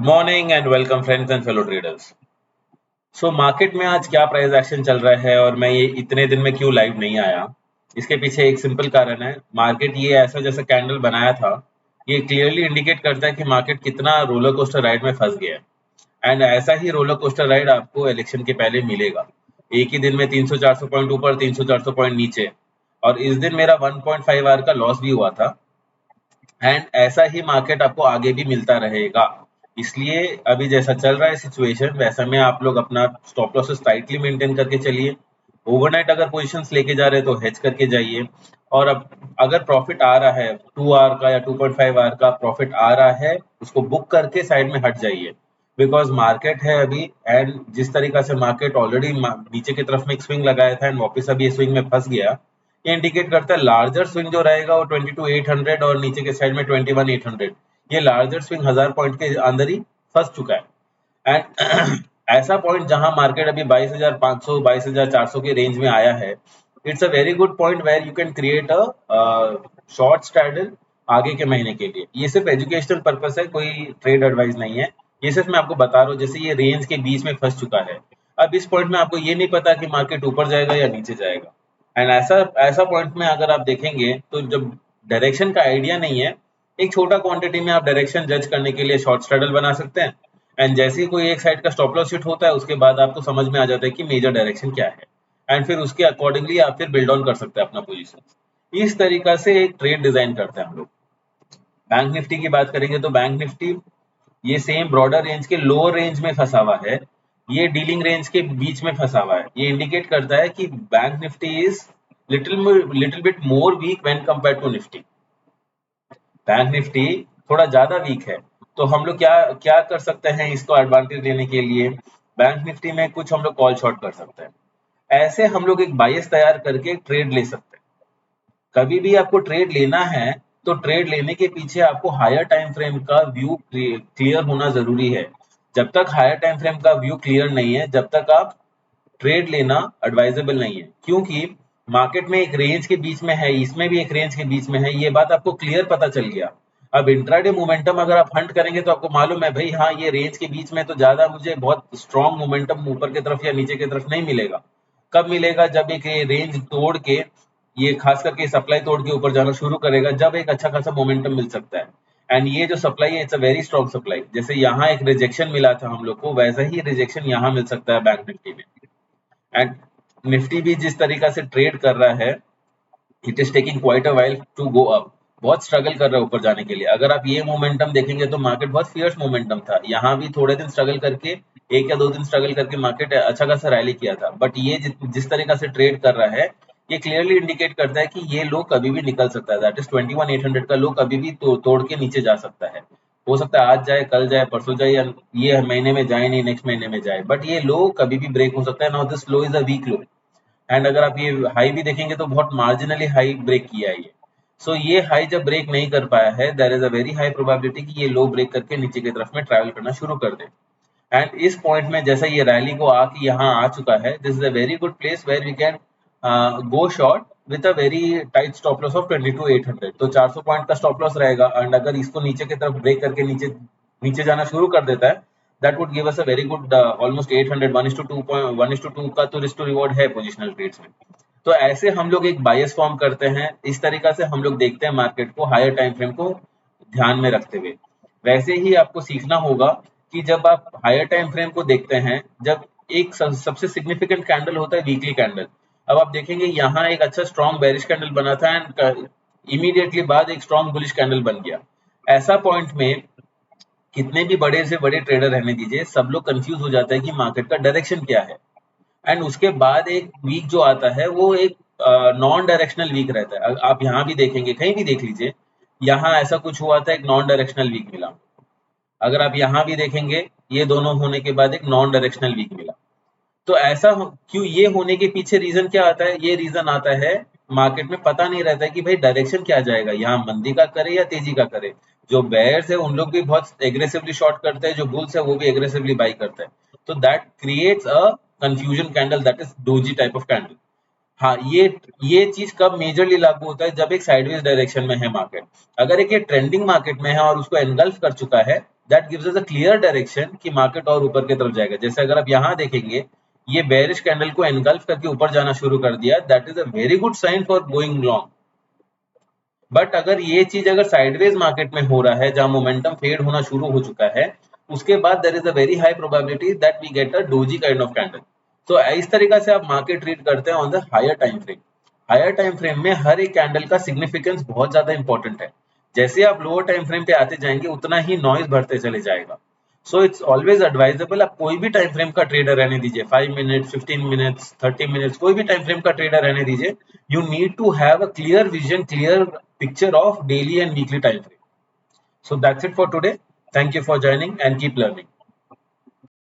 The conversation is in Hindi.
Morning and welcome friends and fellow traders. So market में आज क्या प्राइस एक्शन चल रहा है और मैं ये इतने दिन में क्यों लाइव नहीं आया, इसके पीछे एक सिंपल कारण है। मार्केट ये ऐसा जैसा कैंडल बनाया था, ये क्लियरली इंडिकेट करता है कि मार्केट कितना रोलर कोस्टर राइड में फंस गया है। एंड ऐसा ही रोलर कोस्टर राइड आपको इलेक्शन के पहले मिलेगा। एक ही दिन में 300-400 पॉइंट ऊपर, 300-400 पॉइंट नीचे। और इस दिन मेरा 1.5 आवर का लॉस भी हुआ था। एंड ऐसा ही मार्केट आपको आगे भी मिलता रहेगा। इसलिए अभी जैसा चल रहा है सिचुएशन, वैसा में आप लोग अपना स्टॉप लॉसेस टाइटली मेंटेन करके चलिए। ओवरनाइट अगर पोजीशंस लेके जा रहे हैं तो हेज करके जाइए। और अब अगर प्रॉफिट आ रहा है 2 आवर का या 2.5 आवर का प्रॉफिट आ रहा है, उसको बुक करके साइड में हट जाइए। बिकॉज मार्केट है अभी, एंड जिस तरीका से मार्केट ऑलरेडी नीचे की तरफ में एक स्विंग लगाया था एंड वापस अभी स्विंग में फंस गया, ये इंडिकेट करता है लार्जर स्विंग जो रहेगा वो 22,800 और नीचे के साइड में 21,800। ये लार्जर स्विंग 1000 पॉइंट के अंदर ही फंस चुका है। एंड ऐसा पॉइंट जहां मार्केट अभी 22,500 22,400 के रेंज में आया है, it's a very good point where you can create a short straddle आगे के महीने के लिए। ये सिर्फ एजुकेशनल पर्पस है, कोई ट्रेड एडवाइस नहीं है। ये सिर्फ मैं आपको बता रहा हूँ, जैसे ये रेंज के बीच में फंस चुका है। अब इस पॉइंट में आपको ये नहीं पता कि मार्केट ऊपर जाएगा या नीचे जाएगा। एंड ऐसा ऐसा पॉइंट में अगर आप देखेंगे तो जब डायरेक्शन का आइडिया नहीं है, एक छोटा क्वांटिटी में आप डायरेक्शन जज करने के लिए शॉर्ट स्ट्रैडल बना सकते हैं। एंड जैसे ही कोई एक साइड का स्टॉप लॉस हिट होता है, उसके बाद आपको समझ में आ जाता है कि मेजर डायरेक्शन क्या है। एंड फिर उसके अकॉर्डिंगली आप फिर बिल्ड ऑन कर सकते हैं अपना पोजीशन। इस तरीका से एक ट्रेड डिजाइन करते हैं हम लोग। बैंक निफ्टी की बात करेंगे तो बैंक निफ्टी ये सेम ब्रॉडर रेंज के लोअर रेंज में फंसा हुआ है। ये डीलिंग रेंज के बीच में फंसा हुआ है। ये इंडिकेट करता है कि bank Nifty is little bit more weak when compare to Nifty. Bank Nifty थोड़ा ज्यादा वीक है। तो हम लोग क्या क्या कर सकते हैं इसको एडवांटेज लेने के लिए? बैंक निफ्टी में कुछ हम लोग कॉल शॉर्ट कर सकते हैं। ऐसे हम लोग एक बायस तैयार करके ट्रेड ले सकते हैं। कभी भी आपको ट्रेड लेना है तो ट्रेड लेने के पीछे आपको हायर टाइम फ्रेम का व्यू क्लियर होना जरूरी है। जब तक हायर टाइम फ्रेम का व्यू क्लियर नहीं है, जब तक आप ट्रेड लेना एडवाइजेबल नहीं है। क्योंकि मार्केट में एक रेंज के बीच में है, इसमें भी एक रेंज के बीच में है, ये बात आपको क्लियर पता चल गया। अब इंट्राडे मोमेंटम अगर आप हंट करेंगे तो आपको मालूम है भाई, हाँ ये रेंज के बीच में तो ज्यादा मुझे बहुत स्ट्रॉन्ग मोमेंटम ऊपर की तरफ या नीचे की तरफ नहीं मिलेगा। कब मिलेगा? जब एक रेंज तोड़ के, ये खास करके सप्लाई तोड़ के ऊपर जाना शुरू करेगा, जब एक अच्छा खासा मोमेंटम मिल सकता है। एंड ये जो सप्लाई है, it's a very strong supply. जैसे यहाँ एक रिजेक्शन मिला था हम लोग को, वैसा ही रिजेक्शन यहाँ मिल सकता है बैंक निफ्टी में। एंड निफ्टी भी जिस तरीका से ट्रेड कर रहा है, it is taking quite a while to go up. बहुत स्ट्रगल कर रहा है ऊपर जाने के लिए। अगर आप ये मोमेंटम देखेंगे तो मार्केट बहुत फियर्स मोमेंटम था। यहाँ भी थोड़े दिन स्ट्रगल करके, एक या दो दिन स्ट्रगल करके मार्केट अच्छा खासा रैली किया था। बट ये जिस तरीका से ट्रेड कर रहा है, ये क्लियरली इंडिकेट करता है कि ये लो कभी भी निकल सकता है। दैट इज 21,800 का लो कभी भी तोड़ के नीचे जा सकता है। हो सकता है आज जाए, कल जाए, परसों जाए, या ये महीने में जाए नहीं, नेक्स्ट महीने में जाए, बट ये लो कभी भी ब्रेक हो सकता है। Now this low is a weak low. And अगर आप ये हाई भी देखेंगे तो बहुत मार्जिनली हाई ब्रेक किया है ये। सो ये हाई जब ब्रेक नहीं कर पाया है, there is a very high probability कि ये लो ब्रेक करके नीचे की तरफ में ट्रैवल करना शुरू कर दे। एंड इस पॉइंट में जैसा ये रैली को आके यहाँ आ चुका है, this is a very good place where we can go short with a very tight stop loss of 22,800। तो 400 पॉइंट का स्टॉप लॉस रहेगा। एंड अगर इसको नीचे की तरफ ब्रेक करके नीचे नीचे जाना शुरू कर देता है, that would give us a very good almost 800 1:2 का तो रिस्क टू रिवॉर्ड है पोजिशनल ट्रेड्स में। तो ऐसे हम लोग एक बायस फॉर्म करते हैं। इस तरीका से हम लोग देखते हैं मार्केट को हायर टाइम फ्रेम को ध्यान में रखते हुए। वैसे ही आपको सीखना होगा कि जब आप हायर टाइम फ्रेम को देखते हैं, जब एक सबसे सिग्निफिकेंट कैंडल होता है वीकली कैंडल। अब आप देखेंगे यहाँ एक अच्छा स्ट्रॉन्ग बेरिश कैंडल बना था एंड इमीडिएटली बाद एक स्ट्रॉन्ग बुलिश कैंडल बन गया। ऐसा पॉइंट में कितने भी बड़े से बड़े ट्रेडर रहने दीजिए, सब लोग कंफ्यूज हो जाता है कि मार्केट का डायरेक्शन क्या है। एंड उसके बाद एक वीक जो आता है वो एक नॉन डायरेक्शनल वीक रहता है। आप यहाँ भी देखेंगे, कहीं भी देख लीजिए, यहाँ ऐसा कुछ हुआ था, एक नॉन डायरेक्शनल वीक मिला। अगर आप यहाँ भी देखेंगे, ये दोनों होने के बाद एक नॉन डायरेक्शनल वीक मिला। तो ऐसा क्यों ये होने के पीछे रीजन क्या आता है? ये रीजन आता है, मार्केट में पता नहीं रहता है कि भाई डायरेक्शन क्या जाएगा, यहाँ मंदी का करे या तेजी का करे। जो बेयर्स है उन लोग भी बहुत एग्रेसिवली शॉर्ट करते हैं, जो बुल्स है वो भी एग्रेसिवली बाई करते हैं। तो that creates a confusion candle, that is doji type of candle. हाँ, ये चीज कब मेजरली लागू होता है? जब एक साइडवेज डायरेक्शन में है मार्केट। अगर एक ये ट्रेंडिंग मार्केट में है और उसको एनगल्फ कर चुका है, that gives us a clear direction कि मार्केट और ऊपर की तरफ जाएगा। जैसे अगर आप यहाँ देखेंगे, ये बेरिश कैंडल को एनगल्फ करके ऊपर जाना शुरू कर दिया, that is a very good sign for going long. But अगर ये चीज अगर साइडवेज मार्केट में हो रहा है, जहां मोमेंटम फेड होना शुरू हो चुका है, उसके बाद there is a very high probability that we get a doji kind of candle. तो इस तरीका से आप मार्केट रीड करते हैं on the higher time frame. Higher time frame में हर एक कैंडल का सिग्निफिकेंस बहुत ज्यादा इंपॉर्टेंट है। जैसे आप लोअर टाइम फ्रेम पे आते जाएंगे, उतना ही नॉइज बढ़ते चले जाएगा। सो इट्स ऑलवेज एडवाइजेबल, आप कोई भी टाइम फ्रेम का ट्रेडर रहने दीजिए, 5 मिनट्स, 15 मिनट्स, 30 मिनट्स, कोई भी टाइम फ्रेम का ट्रेडर रहने दीजिए, you need to have a clear vision, clear picture of daily and weekly time frame. So that's it for today. Thank you for joining and keep learning.